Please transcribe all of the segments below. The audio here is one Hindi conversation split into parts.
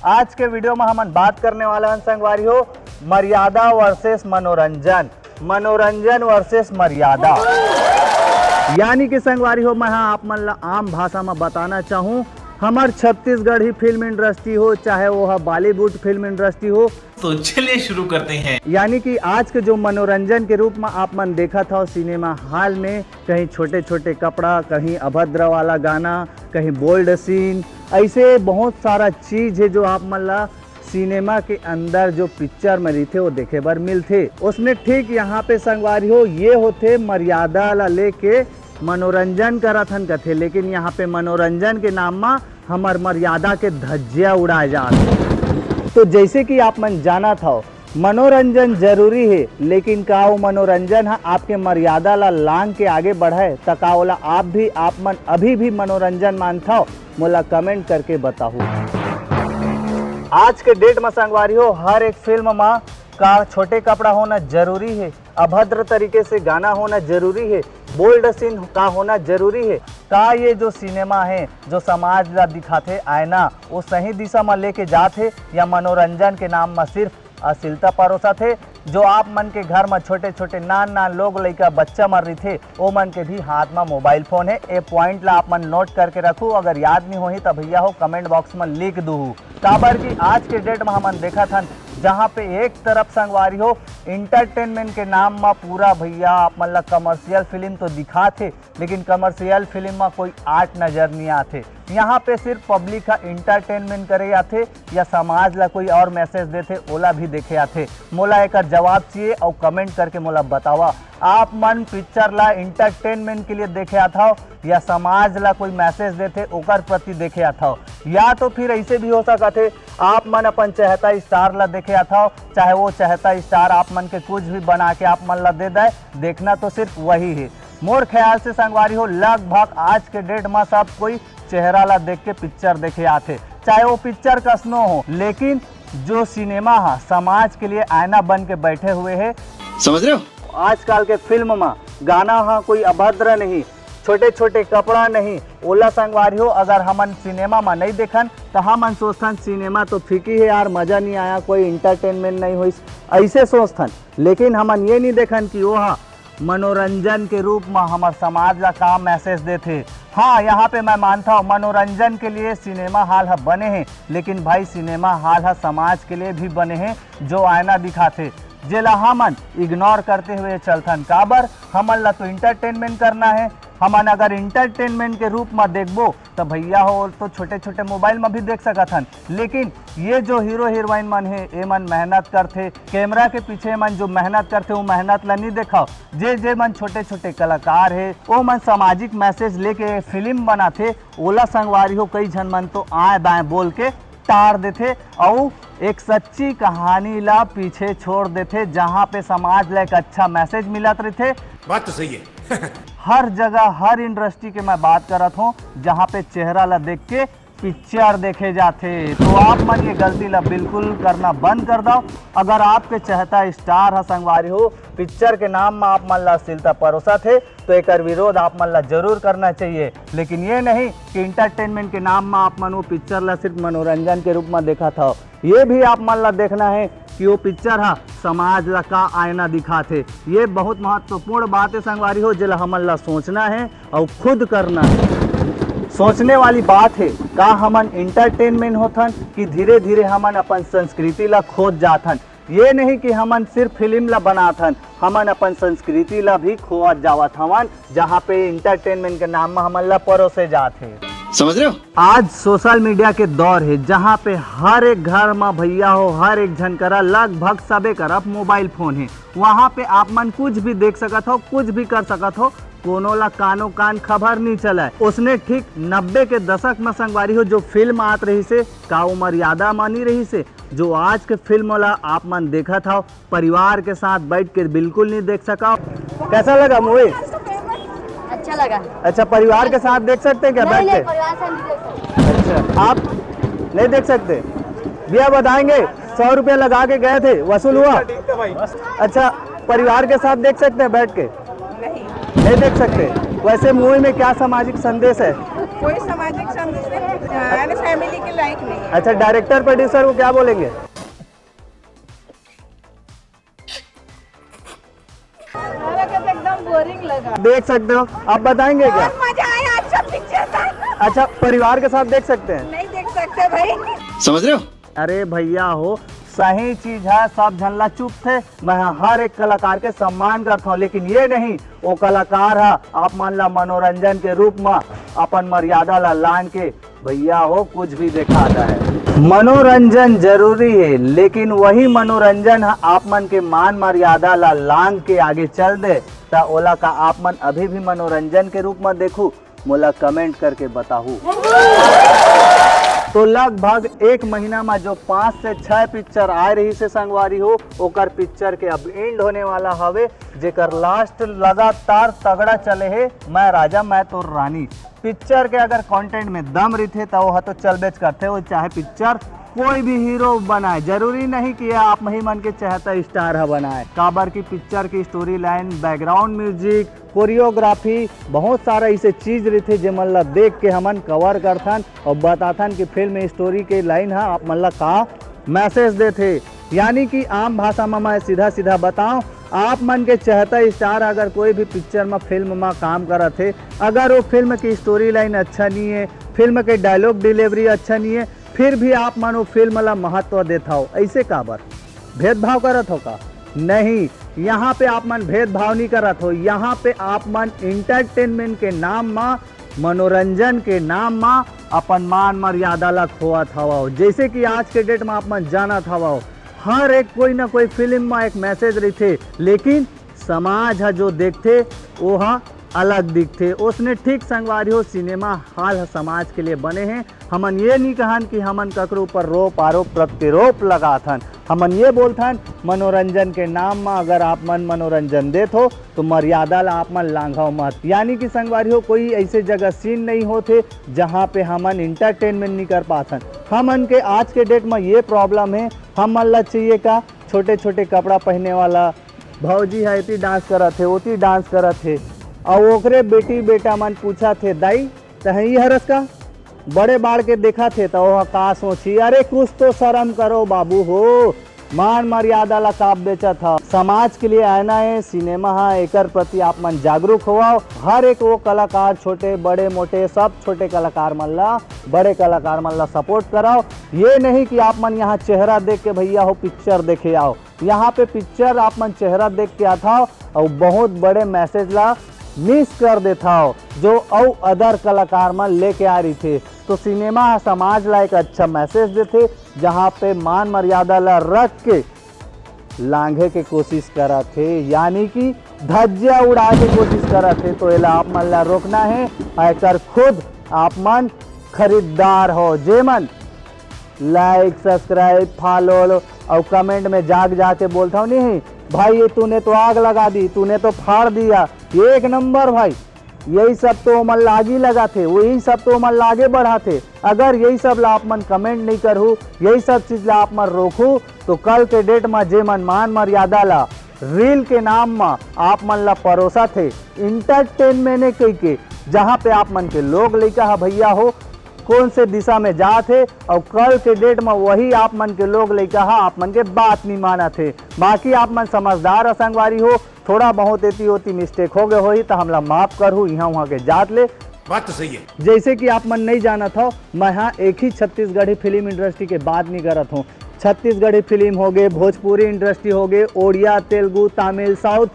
आज के वीडियो में हम बात करने वाला हैं संगवारी हो मर्यादा वर्सेस मनोरंजन, मनोरंजन वर्सेस मर्यादा। यानी कि संगवारी हो मैं आप मन ला आम भाषा में बताना चाहूँ, हमार छत्तीसगढ़ी फिल्म इंडस्ट्री हो चाहे वो बॉलीवुड फिल्म इंडस्ट्री हो, तो चलिए शुरू करते हैं। यानी कि आज के जो मनोरंजन के रूप में आप मन देखा था सिनेमा हॉल में, कहीं छोटे छोटे कपड़ा, कहीं अभद्र वाला गाना, कहीं बोल्ड सीन, ऐसे बहुत सारा चीज है जो आप मन ला सिनेमा के अंदर जो पिक्चर में रहते वो देखे बर मिलते। उसने ठीक यहाँ पे संगवारी हो ये होते मर्यादा ला लेके मनोरंजन करथन कथे, लेकिन यहाँ पे मनोरंजन के नाम में हमार मर्यादा के धज्जिया उड़ाए जाते। तो जैसे कि आप मन जाना था मनोरंजन जरूरी है, लेकिन का वो मनोरंजन है आपके मर्यादा ला लांग के आगे बढ़े तका वाला आप मन अभी भी मनोरंजन मानता हो, मोला कमेंट करके बताओ। आज के डेट में संगवारी हो हर एक फिल्म में का छोटे कपड़ा होना जरूरी है, अभद्र तरीके से गाना होना जरूरी है, बोल्ड सीन का होना जरूरी है। का ये जो सिनेमा है जो समाज ला दिखाते आईना वो सही दिशा में लेके जाते या मनोरंजन के नाम में सिर्फ अश्लीलता परोसा थे। जो आप मन के घर में छोटे छोटे नान लोग लड़का बच्चा मर रही थे वो मन के भी हाथ में मोबाइल फोन है। ए पॉइंट ला आप मन नोट करके रखू, अगर याद नहीं होही तो भैया हो कमेंट बॉक्स में लिख दू। काबर की आज के डेट में हमन देखा था जहाँ पे एक तरफ संगवारी हो इंटरटेनमेंट के नाम में पूरा भैया आप मतलब कमर्शियल फिल्म तो दिखाते, लेकिन कमर्शियल फिल्म में कोई आर्ट नज़र नहीं आते। यहाँ पे सिर्फ पब्लिक का इंटरटेनमेंट करे आते या समाज ला कोई और मैसेज देते ओला भी देखे आते। मोला एक जवाब चाहिए और कमेंट करके मोला बतावा, आप मन पिक्चर ला इंटरटेनमेंट के लिए देखे आता हो या समाज ला कोई मैसेज देते ओकर प्रति देखे आता हो, या तो फिर ऐसे भी हो सकते आप मन अपन चाहता स्टार ला देखे आता हो, चाहे वो चाहता स्टार आप मन के कुछ भी बना के आप मन ला दे दे, देखना तो सिर्फ वही है। मोर ख्याल से संगवारी हो लगभग आज के डेट में सब कोई चेहरा ला देख के पिक्चर देखे आते, चाहे वो पिक्चर कसनो हो, लेकिन जो सिनेमा है समाज के लिए आईना बन के बैठे हुए है। समझ रहे हो? आजकल के फिल्म में गाना हाँ कोई अभद्र नहीं, छोटे छोटे कपड़ा नहीं, ओला संगवारी हो अगर हमन सिनेमा में नहीं देखन तो हमन सोचथन सिनेमा तो फीकी है यार, मजा नहीं आया, कोई इंटरटेनमेंट नहीं हुई, ऐसे सोचथन। लेकिन हमन ये नहीं देखन कि वो हाँ मनोरंजन के रूप में हमारे समाज ला काम मैसेज देते। हाँ यहाँ पे मैं मानता हूँ मनोरंजन के लिए सिनेमा हॉल है बने हैं, लेकिन भाई सिनेमा हॉल है समाज के लिए भी बने हैं जो आईना दिखाते, जेला हमन इग्नोर करते हुए चलथन। काबर हमन ला तो इंटरटेनमेंट करना है, हमन अगर इंटरटेनमेंट के रूप में देखबो तो भैया हो तो छोटे छोटे मोबाइल में भी देख सकथन। लेकिन ये जो हीरो हीरोइन मन है ये मन मेहनत करते, कैमरा के पीछे मन जो मेहनत करते वो मेहनत ला नहीं देखा। जे मन छोटे छोटे कलाकार है वो मन सामाजिक मैसेज लेके फिल्म बनाते, ओला संगवारी हो कई झन मन तो आए दाएँ बोल के टार देते और एक सच्ची कहानी ला पीछे छोड़ देते जहाँ पे समाज ला एक अच्छा मैसेज मिलत रहते। बात तो सही है। हर जगह हर इंडस्ट्री के मैं बात करत हूँ जहाँ पे चेहरा ला देख के पिक्चर देखे जाते, तो आप मन ये गलती ला बिल्कुल करना बंद कर दो। अगर आपके चाहता स्टार है संगवारी हो पिक्चर के नाम में आप मन ला अश्लीलता परोसा थे तो एक विरोध आप मन ला जरूर करना चाहिए, लेकिन ये नहीं कि इंटरटेनमेंट के नाम में आप मन वो पिक्चर ला सिर्फ मनोरंजन के रूप में देखा था। ये भी आप मन ला देखना है कि वो पिक्चर है समाज ला का आईना दिखाते। ये बहुत महत्वपूर्ण बात है संगवारी हो जिला हमन ला सोचना है और खुद करना है। सोचने वाली बात है का हमन इंटरटेनमेंट होथन कि धीरे धीरे हमन अपन संस्कृति ला खोज जाथन। ये नहीं कि हमन सिर्फ फिल्म ला बनाथन, हमन अपन संस्कृति ला भी खोज जावत हवन जहाँ पे इंटरटेनमेंट के नाम में हमन ला परोसे जाते। समझ रहे हो? आज सोशल मीडिया के दौर है जहाँ पे हर एक घर में भैया हो हर एक जन करा लगभग सबे करफ मोबाइल फोन है। वहाँ पे आप मन कुछ भी देख सकत हो, कुछ भी कर सकत हो, कोनो ला कानो कान खबर नहीं चला है। उसने ठीक 90 के दशक में संगवारी हो जो फिल्म आत रही से का वो मर्यादा मानी रही से, जो आज के फिल्म ला आप मन देखा था परिवार के साथ बैठ के बिल्कुल नहीं देख सका। कैसा लगा मूवी? अच्छा लगा। अच्छा परिवार के साथ देख सकते हैं क्या बैठ के? परिवार से नहीं देख सकते। अच्छा आप नहीं देख सकते? भैया बताएंगे 100 रुपया लगा के गए थे, वसूल हुआ? अच्छा परिवार के साथ देख सकते हैं बैठ के? नहीं देख सकते। वैसे मूवी में क्या सामाजिक संदेश है? कोई सामाजिक संदेश नहीं, फैमिली के लायक नहीं है। अच्छा, डायरेक्टर प्रोड्यूसर वो क्या बोलेंगे? एकदम बोरिंग लगा। देख सकते हो, आप बताएंगे क्या? मजा आया, अच्छा पिक्चर था। अच्छा, परिवार के साथ देख सकते हैं? नहीं देख सकते भाई। समझ रहे हो? अरे भैया हो, सही चीज है, सब झल्ला चुप थे। मैं हर एक कलाकार के सम्मान करता हूँ, लेकिन ये नहीं वो कलाकार है आप मान ला मनोरंजन के रूप में अपन मर्यादा ला लान के भैया हो कुछ भी दिखाता है। मनोरंजन जरूरी है, लेकिन वही मनोरंजन है आप मन के मान मर्यादा ला लांग के आगे चल दे ता ओला का आप मन अभी भी मनोरंजन के रूप में देखू, मोला कमेंट करके बताहू। तो लगभग एक महीना में जो 5 से 6 पिक्चर आ रही से संगवारी हो, ओकर पिक्चर के अब एंड होने वाला हवे, जेकर लास्ट लगातार तगड़ा चले है मैं राजा मैं तो रानी। पिक्चर के अगर कंटेंट में दम रही तो वह तो चलबेच करते हो, चाहे पिक्चर कोई भी हीरो बनाए, जरूरी नहीं कि आप ही मन के चाहता स्टार है बनाए। काबर की पिक्चर की story line, background music, choreography, बहुत सारा ऐसे चीज रही थे जो मतलब देख के हमन कवर करथन और बताथन कि फिल्म स्टोरी के लाइन है आप मतलब का मैसेज देते। यानी कि आम भाषा में मैं सीधा सीधा बताऊं, आप मन के चाहता स्टार अगर कोई भी पिक्चर में फिल्म में काम करत थे, अगर वो फिल्म की स्टोरी लाइन अच्छा नहीं है, फिल्म के डायलॉग डिलीवरी अच्छा नहीं है, फिर भी आप मन वो फिल्म ला महत्व देता हो, ऐसे काबर भेदभाव करत हो का? नहीं, यहाँ पे आप मन भेदभाव नहीं करत हो, यहाँ पे आप मन इंटरटेनमेंट के नाम में, मनोरंजन के नाम में अपन मान मर्यादा ला खोवत हवा। जैसे कि आज के डेट में आप मन जानत हवा, हर एक कोई ना कोई फिल्म में एक मैसेज रहते, लेकिन समाज है जो देखते वो है अलग दिखते। उसने ठीक संगवारी हो, सिनेमा हाल समाज के लिए बने हैं। हमन ये नहीं कहन कि हमन ककरो ऊपर रोप आरोप प्रत्यारोप लगाथन, हमन ये बोलथन मनोरंजन के नाम में अगर आप मन मनोरंजन देत हो तो मर्यादा ला आप मन लांघाओ मत। यानी कि संगवारी हो कोई ऐसे जगह सीन नहीं होते जहाँ पे हमन इंटरटेनमेंट नहीं कर पाथन। हमन के आज के डेट में ये प्रॉब्लम है, हम मन ला चाहिए का छोटे छोटे कपड़ा पहने वाला भौजी है इतनी डांस करत थे, उती डांस करत थे, और ओकरे बेटी बेटा मन पूछा थे दाई तही हरस का बड़े बाढ़ के देखा थे तो वह का सोची, अरे कुछ तो शर्म करो बाबू हो, मान मर्यादा ला काप बेचा था। समाज के लिए आना है, सिनेमा है, एकर प्रति आप मन जागरूक होवाओ। हर एक वो कलाकार छोटे बड़े मोटे सब छोटे कलाकार मन ला, बड़े कलाकार मन ला सपोर्ट कराओ। ये नहीं कि आप मन यहाँ चेहरा देख के भैया हो पिक्चर देखे आओ, यहाँ पे पिक्चर आप मन चेहरा देख के आता हो और बहुत बड़े मैसेज ला मिस कर देता हो जो औ अदर कलाकार में लेके आ रही थे। तो सिनेमा समाज ला एक अच्छा मैसेज देते, जहाँ पे मान मर्यादा ला रख के लांघे के कोशिश करा थे, यानी कि धज्जिया उड़ा के कोशिश करा थे। तो एला आप मन ला रोकना है, आकर खुद आप मन खरीदार हो, जे मन लाइक सब्सक्राइब फॉलो और कमेंट में जाके बोलता हूँ नहीं भाई ये तूने तो आग लगा दी, तूने तो फाड़ दिया, ये एक नंबर भाई, यही सब तो मन लागी लगा थे, वही सब तो मन लागे बढ़ा थे। अगर यही सब ला आप मन कमेंट नहीं करूँ, यही सब चीज ला आप मन रोकू, तो कल के डेट में जे मन मान मर्यादा ला रील के नाम में आप मन ला परोसा थे इंटरटेनमेंट कही के, जहाँ पे आप मन के लोग लेकर है भैया हो कौन से दिशा में जा थे, और कल के डेट में वही आप मन के लोग लेकर हा आप मन के बात नहीं माना थे। बाकी आप मन समझदार असंगवारी हो, थोड़ा बहुत एती होती मिस्टेक हो गए हो तो हमला माफ करूँ, यहाँ वहाँ के जात ले बात तो सही है। जैसे कि आप मन नहीं जाना था, मैं यहाँ एक ही छत्तीसगढ़ी फिल्म इंडस्ट्री के बात नहीं करत हूँ। छत्तीसगढ़ी फिल्म हो गए, भोजपुरी इंडस्ट्री हो गए, ओडिया, तेलुगु, तमिल, साउथ,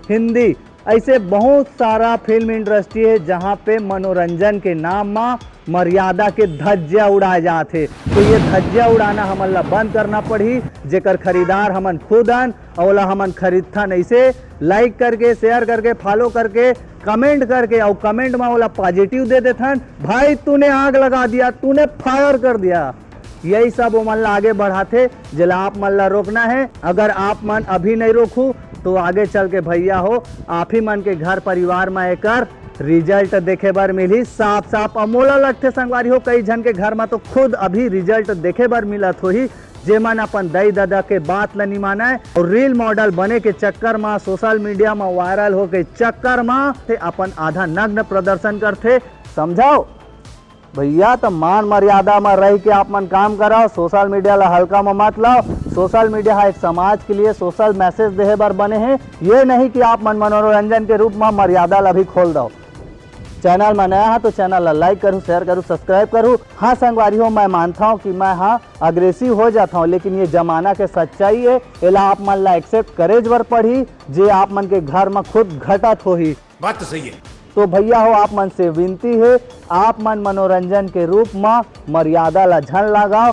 हिंदी, ऐसे बहुत सारा फिल्म इंडस्ट्री है जहाँ पे मनोरंजन के नाम में मर्यादा के धज्जिया उड़ाए जाते। तो ये धज्जिया उड़ाना हमन ला बंद करना पड़ी, जेकर खरीदार हमन खुद हन, और हमन खरीदथन ऐसे लाइक करके, शेयर करके, फॉलो करके, कमेंट करके, और कमेंट में वाला पॉजिटिव दे देथन, भाई तूने आग लगा दिया, तूने फायर कर दिया। यही सब वो मन ला आगे बढ़ाते, जिला आप मन ला रोकना है। अगर आप मन अभी नहीं रोकू तो आगे चल के भैया हो आप ही मन के घर परिवार में एक रिजल्ट देखे बर मिली साफ साफ अमोला लगते संगवारी हो। कई जन के घर में तो खुद अभी रिजल्ट देखे बर मिलत हो ही, जे मन अपन दई दादा के बात ल नहीं माना है और रील मॉडल बने के चक्कर में, सोशल मीडिया में वायरल हो के चक्कर में अपन आधा नग्न प्रदर्शन करते। समझाओ भैया तो मान मर्यादा में रह के आप मन काम कराओ, सोशल मीडिया ला हल्का में मत लाओ। सोशल मीडिया है एक समाज के लिए सोशल मैसेज देहे बर बने हैं, ये नहीं कि आप मन मनोरंजन के रूप में मर्यादा ला भी खोल दो। चैनल में नया है तो चैनल ला लाइक करूँ, शेयर करूँ, सब्सक्राइब करूँ। हाँ संगवारी हो, मैं मानता हूँ कि मैं हाँ अग्रेसिव हो जाता हूँ, लेकिन ये जमाना के सच्चाई है, एला आप मन ला एक्सेप्ट करेज बर पड़ी जे आप मन के घर में खुद घटत हो ही। बात तो सही है। तो भैया हो, आप मन से विनती है, आप मन मनोरंजन के रूप में मर्यादा ला झन लगाओ।